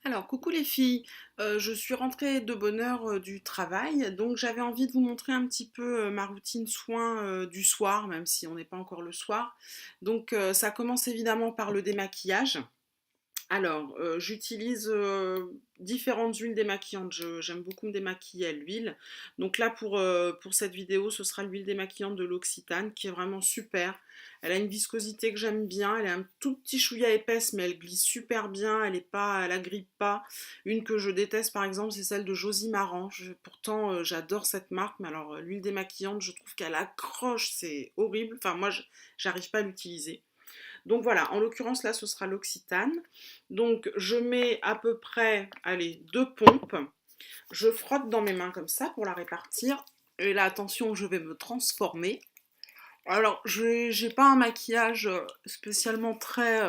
Alors, coucou les filles, je suis rentrée de bonne heure du travail, donc j'avais envie de vous montrer un petit peu ma routine soin du soir, même si on n'est pas encore le soir. Donc, ça commence évidemment par le démaquillage. Alors, j'utilise différentes huiles démaquillantes. J'aime beaucoup me démaquiller à l'huile. Donc là, pour cette vidéo, ce sera l'huile démaquillante de l'Occitane qui est vraiment super. Elle a une viscosité que j'aime bien. Elle est un tout petit chouïa épaisse, mais elle glisse super bien. Elle est pas, elle agrippe pas. Une que je déteste, par exemple, c'est celle de Josie Maran. Pourtant, j'adore cette marque, mais alors l'huile démaquillante, je trouve qu'elle accroche, c'est horrible. Enfin, moi, j'arrive pas à l'utiliser. Donc voilà, en l'occurrence là ce sera l'Occitane. Donc je mets à peu près, allez, deux pompes. Je frotte dans mes mains comme ça pour la répartir. Et là attention, je vais me transformer. Alors j'ai pas un maquillage spécialement très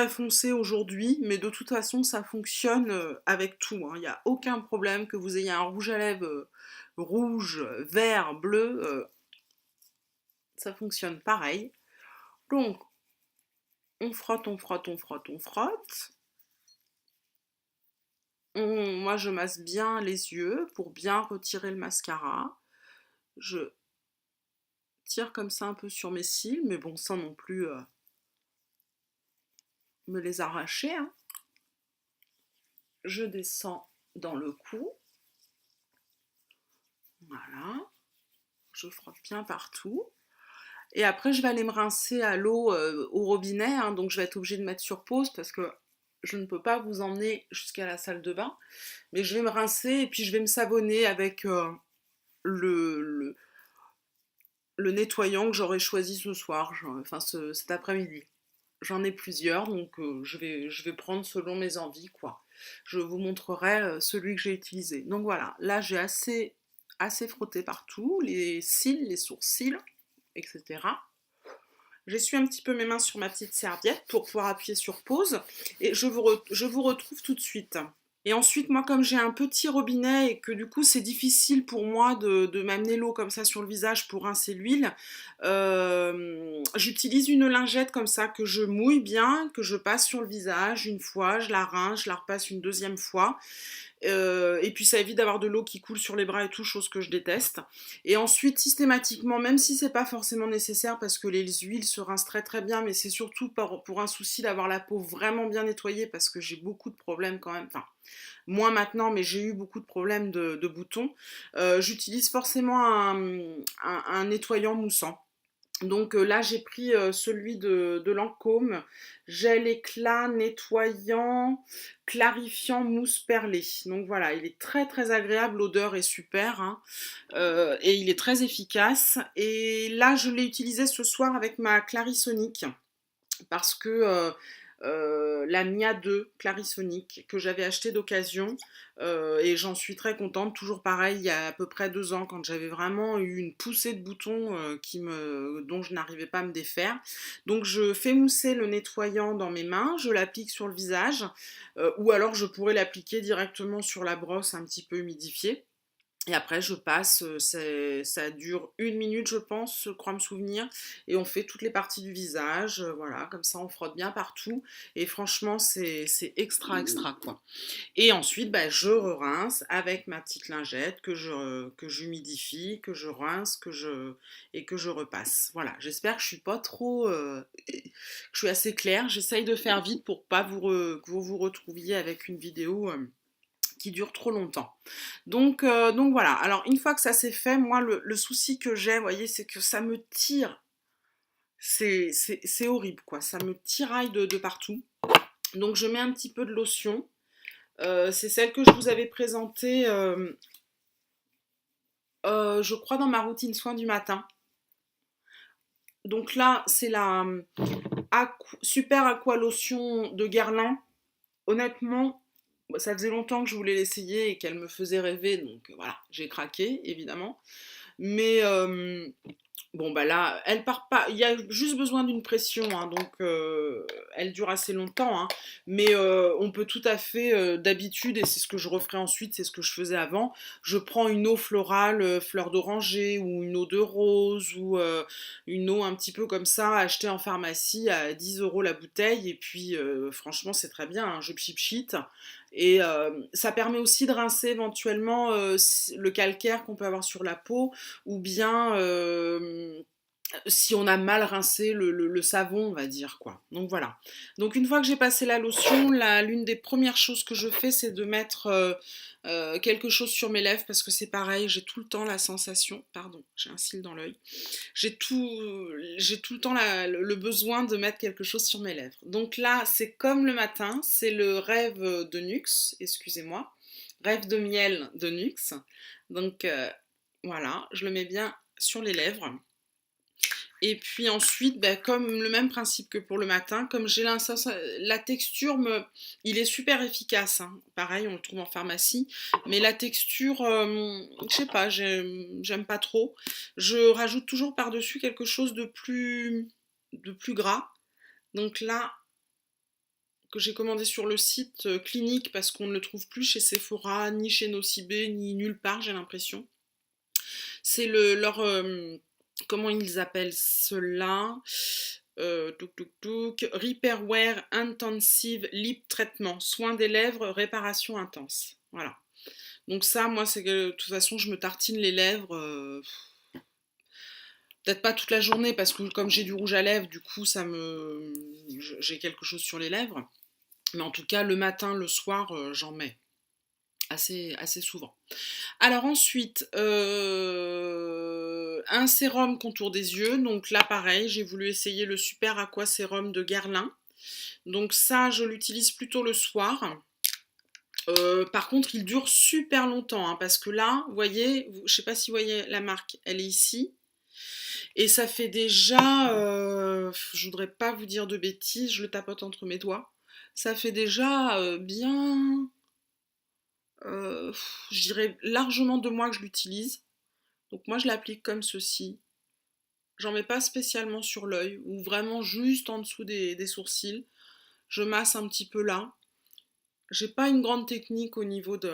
foncé aujourd'hui, mais de toute façon ça fonctionne avec tout, hein. Il n'y a aucun problème que vous ayez un rouge à lèvres rouge, vert, bleu, ça fonctionne pareil. Donc on frotte, on frotte, on frotte, on frotte. Moi, je masse bien les yeux pour bien retirer le mascara. Je tire comme ça un peu sur mes cils, mais bon, sans non plus me les arracher, hein. Je descends dans le cou. Voilà. Je frotte bien partout. Et après, je vais aller me rincer à l'eau au robinet, hein, donc je vais être obligée de mettre sur pause parce que je ne peux pas vous emmener jusqu'à la salle de bain. Mais je vais me rincer et puis je vais me savonner avec le, le, le nettoyant que j'aurais choisi ce soir, enfin cet après-midi. J'en ai plusieurs, donc je vais prendre selon mes envies, quoi. Je vous montrerai celui que j'ai utilisé. Donc voilà, là j'ai assez frotté partout, les cils, les sourcils, etc. J'essuie un petit peu mes mains sur ma petite serviette pour pouvoir appuyer sur pause et je vous retrouve tout de suite. Et ensuite, moi, comme j'ai un petit robinet et que du coup, c'est difficile pour moi de m'amener l'eau comme ça sur le visage pour rincer l'huile, j'utilise une lingette comme ça que je mouille bien, que je passe sur le visage une fois, je la rince, je la repasse une deuxième fois. Et puis ça évite d'avoir de l'eau qui coule sur les bras et tout, chose que je déteste. Et ensuite, systématiquement, même si c'est pas forcément nécessaire parce que les huiles se rincent très très bien, mais c'est surtout pour un souci d'avoir la peau vraiment bien nettoyée parce que j'ai beaucoup de problèmes quand même. Enfin, moins maintenant, mais j'ai eu beaucoup de problèmes de boutons. J'utilise forcément un nettoyant moussant. Donc là, j'ai pris celui de Lancôme, gel éclat, nettoyant, clarifiant, mousse perlée. Donc voilà, il est très très agréable, l'odeur est super, hein, et il est très efficace. Et là, je l'ai utilisé ce soir avec ma Clarisonic parce que la Mia 2 Clarisonic que j'avais acheté d'occasion et j'en suis très contente. Toujours pareil, il y a à peu près 2 ans, quand j'avais vraiment eu une poussée de boutons dont je n'arrivais pas à me défaire. Donc je fais mousser le nettoyant dans mes mains, je l'applique sur le visage ou alors je pourrais l'appliquer directement sur la brosse un petit peu humidifiée. Et après, je passe, ça dure 1 minute, je pense, je crois me souvenir, et on fait toutes les parties du visage, voilà, comme ça on frotte bien partout, et franchement, c'est extra, extra, quoi. Et ensuite, bah, je rince avec ma petite lingette que j'humidifie, que je rince, et que je repasse. Voilà, j'espère que je suis pas trop, que je suis assez claire. J'essaye de faire vite pour pas que vous vous retrouviez avec une vidéo qui dure trop longtemps. Donc voilà, alors une fois que ça c'est fait, moi le souci que j'ai, vous voyez, c'est que ça me tire. C'est horrible, quoi. Ça me tiraille de partout. Donc je mets un petit peu de lotion. C'est celle que je vous avais présentée, je crois, dans ma routine soin du matin. Donc là, c'est la Super Aqua Lotion de Guerlain. Honnêtement, ça faisait longtemps que je voulais l'essayer et qu'elle me faisait rêver, donc voilà, j'ai craqué, évidemment. Mais Bon, bah là, elle part pas. Il y a juste besoin d'une pression, hein, donc elle dure assez longtemps, hein, mais on peut tout à fait, d'habitude, et c'est ce que je referai ensuite, c'est ce que je faisais avant. Je prends une eau florale, fleur d'oranger, ou une eau de rose, ou une eau un petit peu comme ça, achetée en pharmacie à 10 € la bouteille, et puis franchement, c'est très bien, hein, je pchit. Et ça permet aussi de rincer éventuellement le calcaire qu'on peut avoir sur la peau, ou bien si on a mal rincé le savon, on va dire, quoi. Donc voilà. Donc une fois que j'ai passé la lotion, l'une des premières choses que je fais, c'est de mettre quelque chose sur mes lèvres, parce que c'est pareil, j'ai tout le temps la sensation, pardon, j'ai un cil dans l'œil, j'ai tout le temps le besoin de mettre quelque chose sur mes lèvres. Donc là, c'est comme le matin, c'est le rêve de Nux, excusez-moi, rêve de miel de Nux. Donc voilà, je le mets bien sur les lèvres. Et puis ensuite, bah, comme le même principe que pour le matin, comme j'ai la texture, il est super efficace, hein. Pareil, on le trouve en pharmacie, mais la texture, je sais pas, j'aime pas trop. Je rajoute toujours par-dessus quelque chose de plus gras. Donc là, que j'ai commandé sur le site Clinique, parce qu'on ne le trouve plus chez Sephora, ni chez Nocibé, ni nulle part, j'ai l'impression. C'est leur comment ils appellent cela? Repair Wear Intensive Lip Treatment, soin des lèvres, réparation intense. Voilà. Donc ça, moi, c'est que de toute façon, je me tartine les lèvres. Peut-être pas toute la journée, parce que comme j'ai du rouge à lèvres, du coup, j'ai quelque chose sur les lèvres. Mais en tout cas, le matin, le soir, j'en mets assez souvent. Alors ensuite, un sérum contour des yeux. Donc là, pareil, j'ai voulu essayer le Super Aqua Sérum de Guerlain. Donc ça, je l'utilise plutôt le soir. Par contre, il dure super longtemps, hein, parce que là, vous voyez, je ne sais pas si vous voyez la marque, elle est ici. Et ça fait déjà, je voudrais pas vous dire de bêtises, je le tapote entre mes doigts. Ça fait déjà bien, je dirais largement 2 mois que je l'utilise. Donc moi je l'applique comme ceci. J'en mets pas spécialement sur l'œil, ou vraiment juste en dessous des sourcils. Je masse un petit peu là. J'ai pas une grande technique au niveau de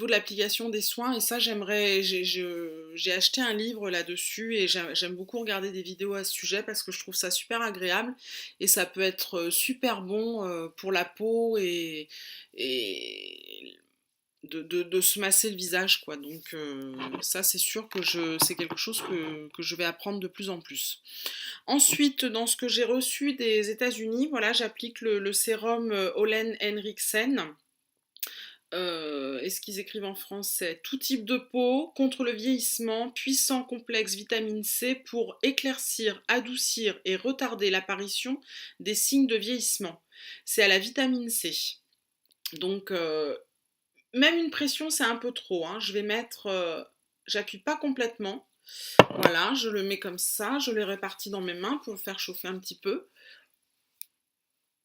l'application des soins, et ça j'aimerais. J'ai acheté un livre là-dessus, et j'aime beaucoup regarder des vidéos à ce sujet, parce que je trouve ça super agréable, et ça peut être super bon pour la peau, et de se masser le visage, quoi. Donc ça, c'est sûr que c'est quelque chose que je vais apprendre de plus en plus. Ensuite, dans ce que j'ai reçu des États-Unis, voilà, j'applique le sérum Olen Henriksen. Et ce qu'ils écrivent en français: tout type de peau, contre le vieillissement, puissant complexe vitamine C pour éclaircir, adoucir et retarder l'apparition des signes de vieillissement. C'est à la vitamine C. Donc, même une pression, c'est un peu trop, hein. Je vais mettre, j'appuie pas complètement. Voilà, je le mets comme ça, je le répartis dans mes mains pour le faire chauffer un petit peu.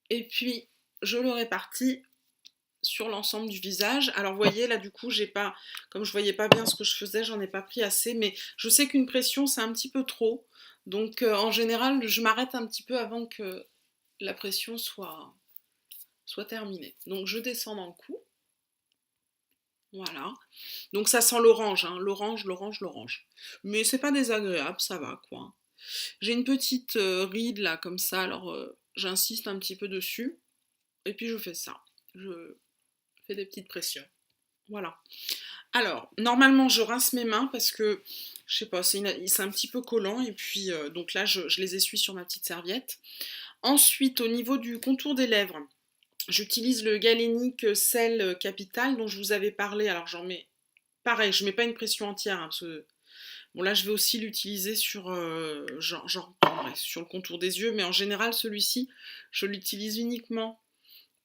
Et puis, je le répartis sur l'ensemble du visage. Alors, vous voyez, là, du coup, j'ai pas, comme je voyais pas bien ce que je faisais, j'en ai pas pris assez, mais je sais qu'une pression, c'est un petit peu trop. Donc, en général, je m'arrête un petit peu avant que la pression soit terminée. Donc, je descends dans le cou. Voilà. Donc ça sent l'orange, hein. L'orange. Mais c'est pas désagréable, ça va, quoi. J'ai une petite ride là, comme ça, alors j'insiste un petit peu dessus. Et puis je fais ça. Je fais des petites pressions. Voilà. Alors, normalement, je rince mes mains, parce que, je sais pas, c'est un petit peu collant. Et puis, donc là, je les essuie sur ma petite serviette. Ensuite, au niveau du contour des lèvres, j'utilise le Galénic Sel Capital dont je vous avais parlé. Alors j'en mets, pareil, je mets pas une pression entière, hein, parce que bon, là je vais aussi l'utiliser sur, sur le contour des yeux, mais en général celui-ci, je l'utilise uniquement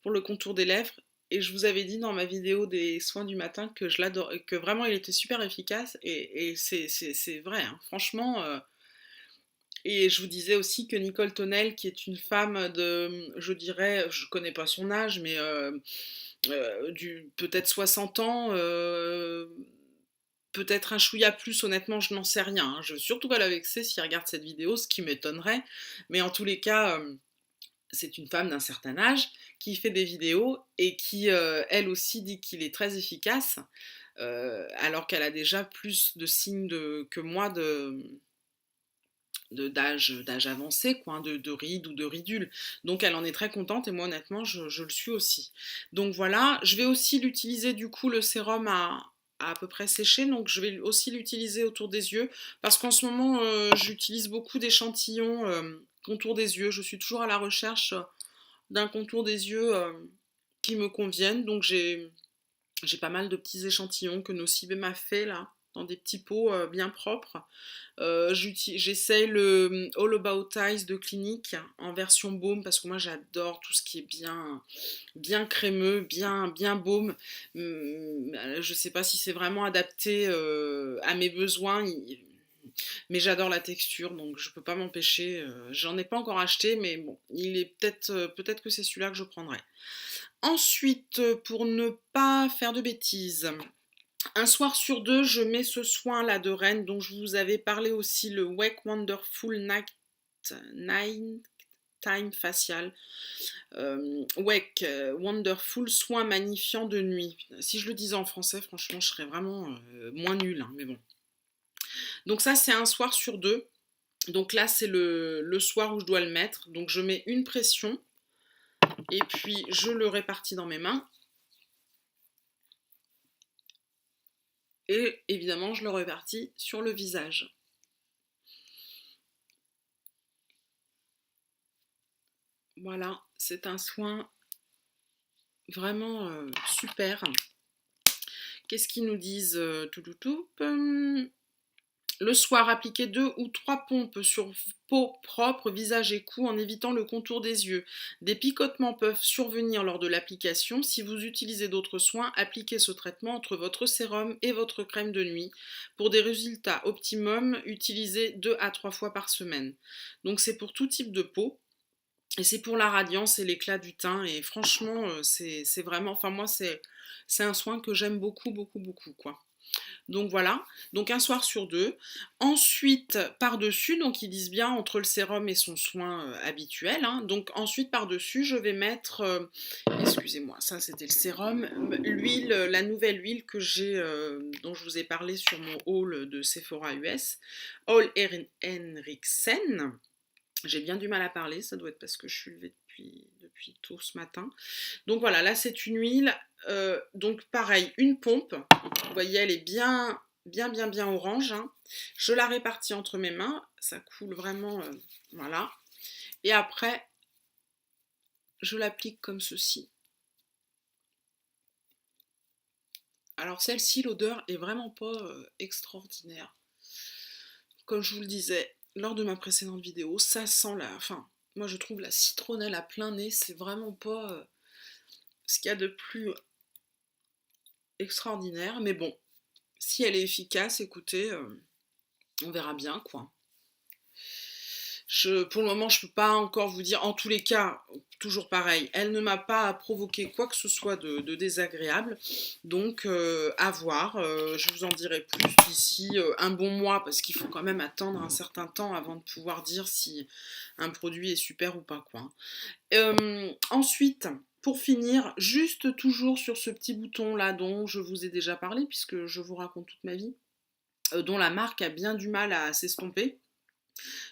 pour le contour des lèvres. Et je vous avais dit dans ma vidéo des soins du matin que je l'adore, que vraiment il était super efficace, et c'est vrai, hein, franchement. Et je vous disais aussi que Nicole Tonnel, qui est une femme de, je dirais, je connais pas son âge, mais du peut-être 60 ans, peut-être un chouïa plus, honnêtement, je n'en sais rien, hein. Je veux surtout pas la vexer si elle regarde cette vidéo, ce qui m'étonnerait. Mais en tous les cas, c'est une femme d'un certain âge qui fait des vidéos et qui, elle aussi, dit qu'il est très efficace, alors qu'elle a déjà plus de signes que moi d'âge avancé, quoi, hein, de rides ou de ridules. Donc elle en est très contente et moi honnêtement je le suis aussi. Donc voilà, je vais aussi l'utiliser du coup le sérum à peu près séché, donc je vais aussi l'utiliser autour des yeux parce qu'en ce moment j'utilise beaucoup d'échantillons contour des yeux. Je suis toujours à la recherche d'un contour des yeux qui me conviennent, donc j'ai pas mal de petits échantillons que Nocibé m'a fait là dans des petits pots bien propres. J'essaye le All About Eyes de Clinique en version baume parce que moi j'adore tout ce qui est bien crémeux, bien baume. Je sais pas si c'est vraiment adapté à mes besoins, mais j'adore la texture donc je peux pas m'empêcher. J'en ai pas encore acheté, mais bon, il est peut-être que c'est celui-là que je prendrai. Ensuite, pour ne pas faire de bêtises, un soir sur deux, je mets ce soin là de Rennes dont je vous avais parlé aussi, le Wake Wonderful Night Time Facial. Wake Wonderful soin magnifiant de nuit. Si je le disais en français, franchement, je serais vraiment moins nulle, hein, mais bon. Donc ça, c'est un soir sur deux. Donc là, c'est le soir où je dois le mettre. Donc je mets une pression et puis je le répartis dans mes mains. Et évidemment, je le répartis sur le visage. Voilà, c'est un soin vraiment super. Qu'est-ce qu'ils nous disent Le soir, appliquez 2 ou 3 pompes sur peau propre, visage et cou en évitant le contour des yeux. Des picotements peuvent survenir lors de l'application. Si vous utilisez d'autres soins, appliquez ce traitement entre votre sérum et votre crème de nuit. Pour des résultats optimums, utilisez 2 à 3 fois par semaine. Donc c'est pour tout type de peau. Et c'est pour la radiance et l'éclat du teint. Et franchement, c'est vraiment... Enfin moi, c'est un soin que j'aime beaucoup, quoi. Donc voilà, donc un soir sur deux. Ensuite, par-dessus, donc ils disent bien entre le sérum et son soin habituel, hein. Donc ensuite, par-dessus, je vais mettre, excusez-moi, ça c'était le sérum, l'huile, la nouvelle huile que j'ai, dont je vous ai parlé sur mon haul de Sephora US, All Henriksen. J'ai bien du mal à parler, ça doit être parce que je suis levée depuis tôt ce matin. Donc voilà, là c'est une huile, donc pareil, une pompe. Vous voyez, elle est bien orange, hein. Je la répartis entre mes mains, ça coule vraiment, voilà. Et après, je l'applique comme ceci. Alors celle-ci, l'odeur est vraiment pas extraordinaire. Comme je vous le disais lors de ma précédente vidéo, ça sent enfin, moi je trouve la citronnelle à plein nez, c'est vraiment pas ce qu'il y a de plus extraordinaire. Mais bon, si elle est efficace, écoutez, on verra bien, quoi. Pour le moment, je ne peux pas encore vous dire. En tous les cas, toujours pareil, elle ne m'a pas provoqué quoi que ce soit de désagréable. Donc, à voir. Je vous en dirai plus d'ici un bon mois, parce qu'il faut quand même attendre un certain temps avant de pouvoir dire si un produit est super ou pas, quoi. Ensuite, pour finir, juste toujours sur ce petit bouton là dont je vous ai déjà parlé, puisque je vous raconte toute ma vie, dont la marque a bien du mal à s'estomper.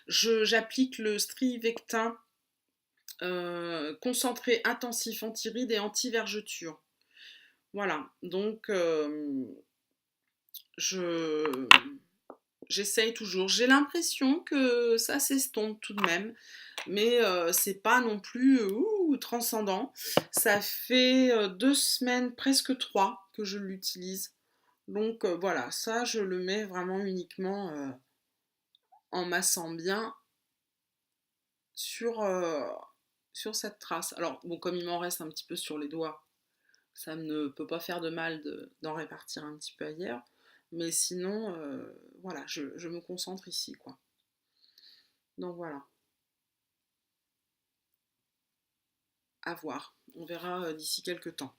J'applique le Strivectin concentré intensif anti-rides et anti-vergeture. Voilà, donc j'essaye toujours. J'ai l'impression que ça s'estompe tout de même, mais c'est pas non plus transcendant. Ça fait 2 semaines, presque 3, que je l'utilise. Donc voilà, ça je le mets vraiment uniquement en massant bien sur, sur cette trace. Alors bon, comme il m'en reste un petit peu sur les doigts, ça ne peut pas faire de mal d'en répartir un petit peu ailleurs. Mais sinon, voilà, je me concentre ici, quoi. Donc voilà, à voir. On verra d'ici quelques temps.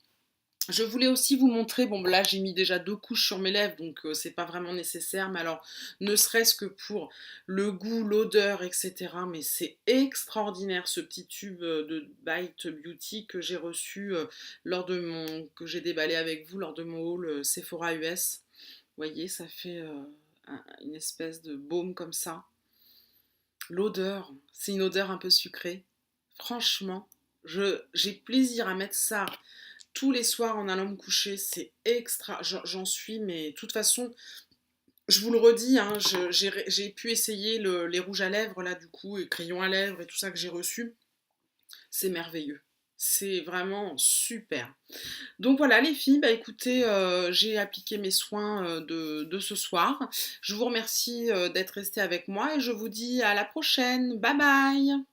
Je voulais aussi vous montrer, bon là j'ai mis déjà 2 couches sur mes lèvres, donc c'est pas vraiment nécessaire, mais alors ne serait-ce que pour le goût, l'odeur, et cetera, mais c'est extraordinaire ce petit tube, de Bite Beauty que j'ai reçu, que j'ai déballé avec vous lors de mon haul, Sephora US. Vous voyez, ça fait, une espèce de baume comme ça. L'odeur, c'est une odeur un peu sucrée. Franchement, j'ai plaisir à mettre ça tous les soirs en allant me coucher, c'est extra. J'en suis, mais de toute façon, je vous le redis, hein, j'ai pu essayer les rouges à lèvres, là, du coup, et crayons à lèvres et tout ça que j'ai reçu. C'est merveilleux. C'est vraiment super. Donc voilà les filles, bah écoutez, j'ai appliqué mes soins de ce soir. Je vous remercie d'être resté avec moi et je vous dis à la prochaine. Bye bye.